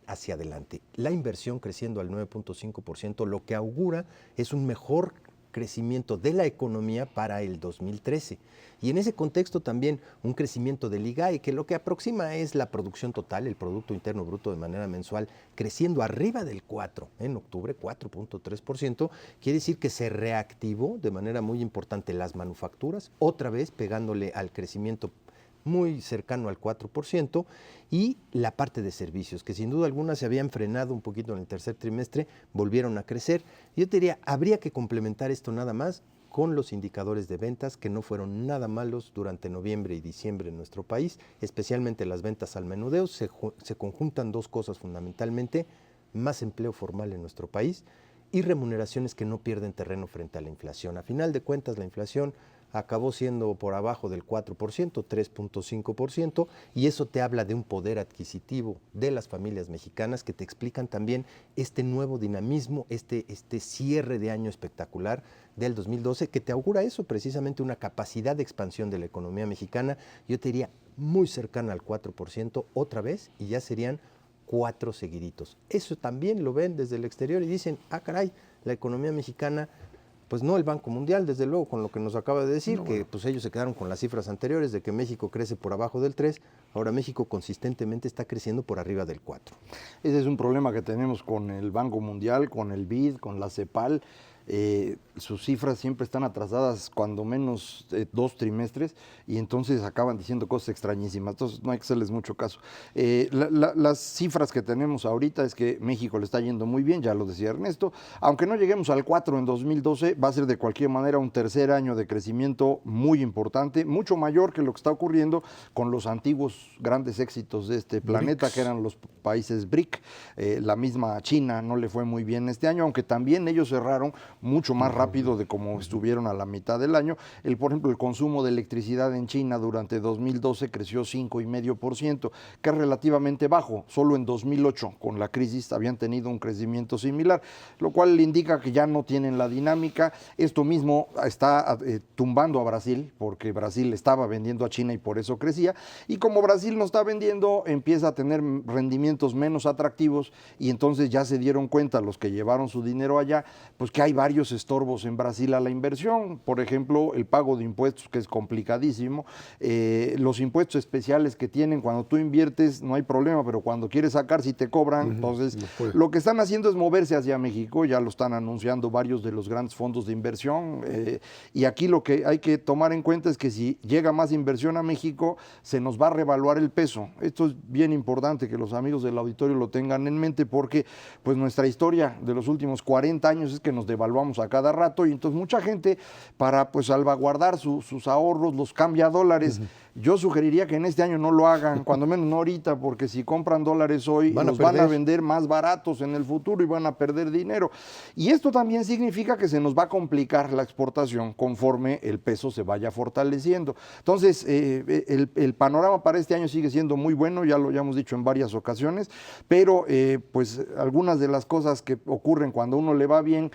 hacia adelante. La inversión creciendo al 9.5%, lo que augura es un mejor crecimiento de la economía para el 2013. Y en ese contexto también un crecimiento del IGAE, que lo que aproxima es la producción total, el Producto Interno Bruto de manera mensual, creciendo arriba del 4, en octubre 4.3%, quiere decir que se reactivó de manera muy importante las manufacturas, otra vez pegándole al crecimiento muy cercano al 4%, y la parte de servicios, que sin duda alguna se habían frenado un poquito en el tercer trimestre, volvieron a crecer. Yo te diría, habría que complementar esto nada más con los indicadores de ventas, que no fueron nada malos durante noviembre y diciembre en nuestro país, especialmente las ventas al menudeo. Se conjuntan dos cosas fundamentalmente: más empleo formal en nuestro país y remuneraciones que no pierden terreno frente a la inflación. A final de cuentas, la inflación acabó siendo por abajo del 4%, 3.5%, y eso te habla de un poder adquisitivo de las familias mexicanas que te explican también este nuevo dinamismo, este cierre de año espectacular del 2012, que te augura eso, precisamente una capacidad de expansión de la economía mexicana, yo te diría muy cercana al 4% otra vez, y ya serían 4 seguiditos. Eso también lo ven desde el exterior y dicen, ah caray, la economía mexicana, pues no el Banco Mundial, desde luego, con lo que nos acaba de decir, no, que pues ellos se quedaron con las cifras anteriores de que México crece por abajo del 3, ahora México consistentemente está creciendo por arriba del 4. Ese es un problema que tenemos con el Banco Mundial, con el BID, con la CEPAL. Sus cifras siempre están atrasadas cuando menos 2 trimestres, y entonces acaban diciendo cosas extrañísimas. Entonces no hay que hacerles mucho caso. Las cifras que tenemos ahorita es que México le está yendo muy bien, ya lo decía Ernesto. Aunque no lleguemos al 4 en 2012, va a ser de cualquier manera un tercer año de crecimiento muy importante, mucho mayor que lo que está ocurriendo con los antiguos grandes éxitos de este planeta, que eran los países BRIC. La misma China no le fue muy bien este año, aunque también ellos cerraron mucho más rápido de como estuvieron a la mitad del año. Por ejemplo, el consumo de electricidad en China durante 2012 creció 5,5%, que es relativamente bajo. Solo en 2008, con la crisis, habían tenido un crecimiento similar, lo cual indica que ya no tienen la dinámica. Esto mismo está tumbando a Brasil, porque Brasil estaba vendiendo a China y por eso crecía, y como Brasil no está vendiendo, empieza a tener rendimientos menos atractivos, y entonces ya se dieron cuenta los que llevaron su dinero allá, pues que hay varios estorbos en Brasil a la inversión. Por ejemplo, el pago de impuestos, que es complicadísimo, los impuestos especiales que tienen. Cuando tú inviertes no hay problema, pero cuando quieres sacar sí te cobran. Entonces, lo que están haciendo es moverse hacia México, ya lo están anunciando varios de los grandes fondos de inversión, y aquí lo que hay que tomar en cuenta es que si llega más inversión a México, se nos va a revaluar el peso. Esto es bien importante que los amigos del auditorio lo tengan en mente, porque pues nuestra historia de los últimos 40 años es que nos devaluamos a cada rato, y entonces mucha gente, para pues salvaguardar sus ahorros, los cambia a dólares. Yo sugeriría que en este año no lo hagan, cuando menos no ahorita, porque si compran dólares hoy, los van a vender más baratos en el futuro y van a perder dinero. Y esto también significa que se nos va a complicar la exportación conforme el peso se vaya fortaleciendo. Entonces, el panorama para este año sigue siendo muy bueno, ya lo hemos dicho en varias ocasiones, pero pues algunas de las cosas que ocurren cuando uno le va bien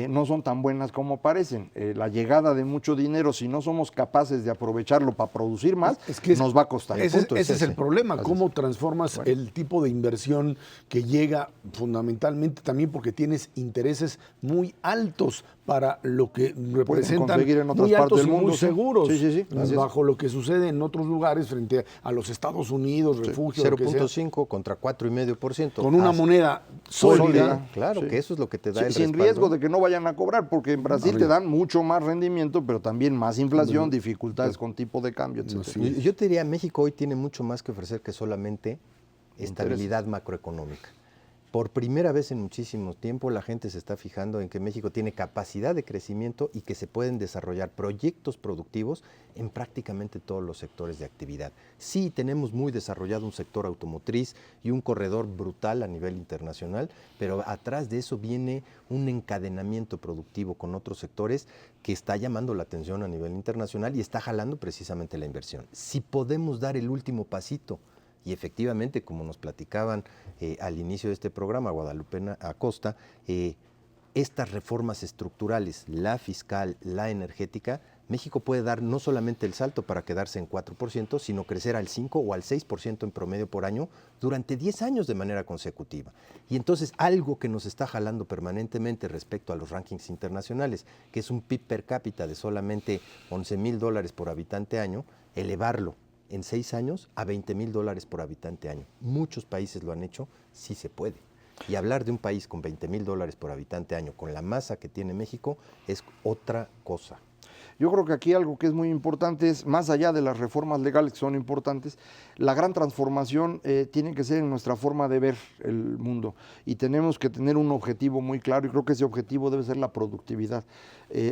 no son tan buenas como parecen. La llegada de mucho dinero, si no somos capaces de aprovecharlo para producir más, nos va a costar. Ese es el problema, cómo transformas el tipo de inversión que llega fundamentalmente también porque tienes intereses muy altos para lo que representan, en otras muy altos partes del mundo, muy seguros, sí, bajo lo que sucede en otros lugares frente a los Estados Unidos, refugio, 0.5 contra 4,5%. Con una moneda sólida. Claro, que eso es lo que te da el sin respaldo. riesgo de que no vayan a cobrar, porque en Brasil te dan mucho más rendimiento, pero también más inflación, dificultades con tipo de cambio, etc. Yo te diría, México hoy tiene mucho más que ofrecer que solamente estabilidad macroeconómica. Por primera vez en muchísimo tiempo la gente se está fijando en que México tiene capacidad de crecimiento y que se pueden desarrollar proyectos productivos en prácticamente todos los sectores de actividad. Sí, tenemos muy desarrollado un sector automotriz y un corredor brutal a nivel internacional, pero atrás de eso viene un encadenamiento productivo con otros sectores que está llamando la atención a nivel internacional y está jalando precisamente la inversión. Si podemos dar el último pasito, y efectivamente, como nos platicaban al inicio de este programa, Guadalupe Acosta, estas reformas estructurales, la fiscal, la energética, México puede dar no solamente el salto para quedarse en 4%, sino crecer al 5 o al 6% en promedio por año durante 10 años de manera consecutiva. Y entonces algo que nos está jalando permanentemente respecto a los rankings internacionales, que es un PIB per cápita de solamente $11,000 por habitante año, elevarlo en 6 años a $20,000 por habitante año. Muchos países lo han hecho, sí se puede. Y hablar de un país con $20,000 por habitante año, con la masa que tiene México, es otra cosa. Yo creo que aquí algo que es muy importante es, más allá de las reformas legales que son importantes, la gran transformación tiene que ser en nuestra forma de ver el mundo y tenemos que tener un objetivo muy claro y creo que ese objetivo debe ser la productividad.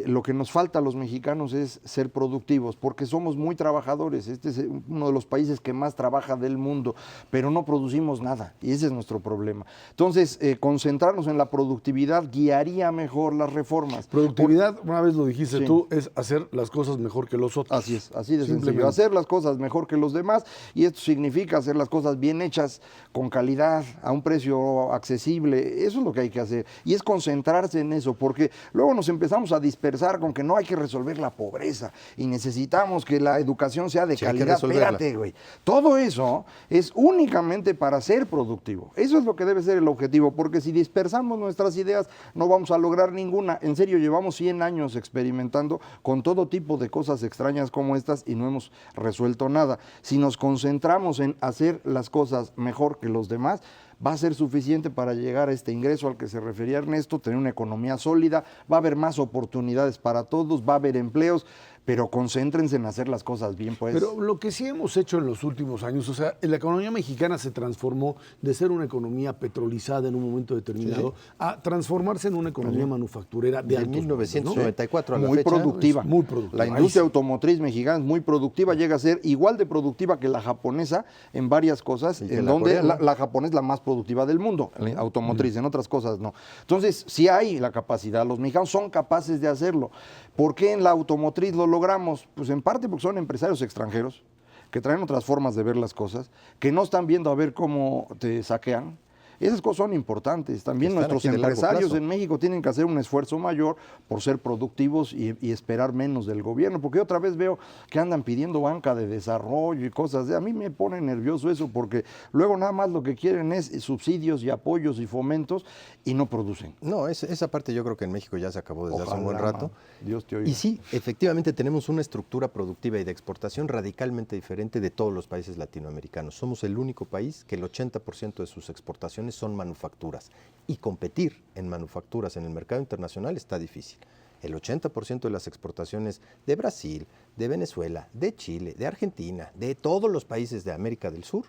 Lo que nos falta a los mexicanos es ser productivos porque somos muy trabajadores, este es uno de los países que más trabaja del mundo, pero no producimos nada y ese es nuestro problema. Entonces, concentrarnos en la productividad guiaría mejor las reformas. Productividad, una vez lo dijiste Sí. tú, es hacer las cosas mejor que los otros. Así es, así de sencillo. Simplemente. Hacer las cosas mejor que los demás y esto significa hacer las cosas bien hechas, con calidad, a un precio accesible. Eso es lo que hay que hacer y es concentrarse en eso porque luego nos empezamos a dispersar con que no hay que resolver la pobreza y necesitamos que la educación sea de Sí, hay que calidad. resolverla. Espérate, güey. Todo eso es únicamente para ser productivo. Eso es lo que debe ser el objetivo porque si dispersamos nuestras ideas no vamos a lograr ninguna. En serio, llevamos 100 años experimentando con todo tipo de cosas extrañas como estas y no hemos resuelto nada. Si nos concentramos en hacer las cosas mejor que los demás, va a ser suficiente para llegar a este ingreso al que se refería Ernesto, tener una economía sólida, va a haber más oportunidades para todos, va a haber empleos, pero concéntrense en hacer las cosas bien, pues. Pero lo que sí hemos hecho en los últimos años, o sea, la economía mexicana se transformó de ser una economía petrolizada en un momento determinado a transformarse en una economía manufacturera de De altos niveles, 1994 a la muy fecha, productiva. es muy productiva. La industria automotriz mexicana es muy productiva, llega a ser igual de productiva que la japonesa en varias cosas, Y que en la donde coreana. la japonesa es la más productiva del mundo, la automotriz, en otras cosas no. Entonces, sí hay la capacidad, los mexicanos son capaces de hacerlo. ¿Por qué en la automotriz lo logramos? Pues en parte porque son empresarios extranjeros que traen otras formas de ver las cosas, que no están viendo a ver cómo te saquean. Esas cosas son importantes. También Están nuestros aquí de largo empresarios plazo. en México tienen que hacer un esfuerzo mayor por ser productivos y esperar menos del gobierno, porque otra vez veo que andan pidiendo banca de desarrollo y cosas. A mí me pone nervioso eso, porque luego nada más lo que quieren es subsidios y apoyos y fomentos y no producen. No, esa parte yo creo que en México ya se acabó desde hace un buen Ojalá, rato. Dios te oiga. Y sí, efectivamente tenemos una estructura productiva y de exportación radicalmente diferente de todos los países latinoamericanos. Somos el único país que el 80% de sus exportaciones son manufacturas. Y competir en manufacturas en el mercado internacional está difícil. El 80% de las exportaciones de Brasil, de Venezuela, de Chile, de Argentina, de todos los países de América del Sur,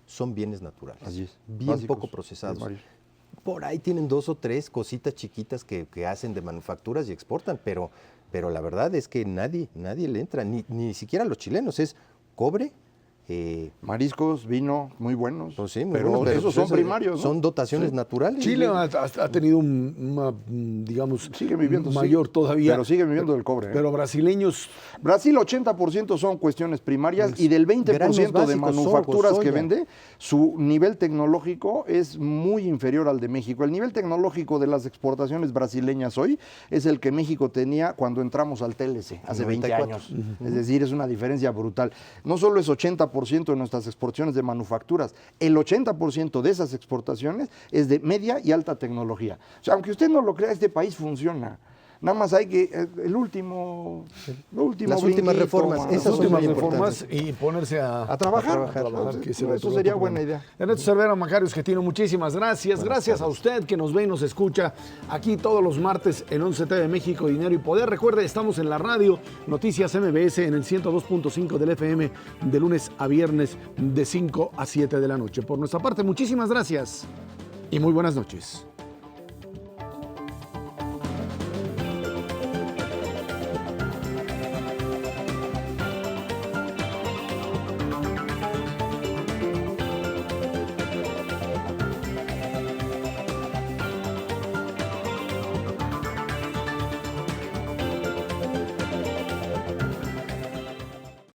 son bienes naturales. Así es, Bien básicos, poco procesados. primarios. Por ahí tienen 2 o 3 cositas chiquitas que hacen de manufacturas y exportan, pero la verdad es que nadie le entra, ni siquiera los chilenos, es cobre. Mariscos, vino, muy buenos. Pues sí, muy pero buenos, esos son primarios, ¿no? Son dotaciones naturales. Chile ha tenido una, digamos, Sigue viviendo, sí, mayor todavía. pero sigue viviendo del cobre, ¿eh? Pero brasileños, Brasil 80% son cuestiones primarias Pues, y del 20% granos de básicos, manufacturas sorgo, que soya. vende, su nivel tecnológico es muy inferior al de México. El nivel tecnológico de las exportaciones brasileñas hoy es el que México tenía cuando entramos al TLC hace 20 94. años. Es decir, es una diferencia brutal. No solo es 80% de nuestras exportaciones de manufacturas, el 80% de esas exportaciones es de media y alta tecnología. O sea, aunque usted no lo crea, este país funciona. Nada más hay que, lo último Las últimas reformas, mano. las esas son últimas muy reformas y ponerse A trabajar. que ese era Eso otro sería programa. buena idea. Ernesto Cervera Macarios, que tiene muchísimas gracias. Gracias a usted que nos ve y nos escucha aquí todos los martes en 11 TV México, Dinero y Poder. Recuerde, estamos en la radio Noticias MBS en el 102.5 del FM de lunes a viernes de 5 a 7 de la noche. Por nuestra parte, muchísimas gracias y muy buenas noches.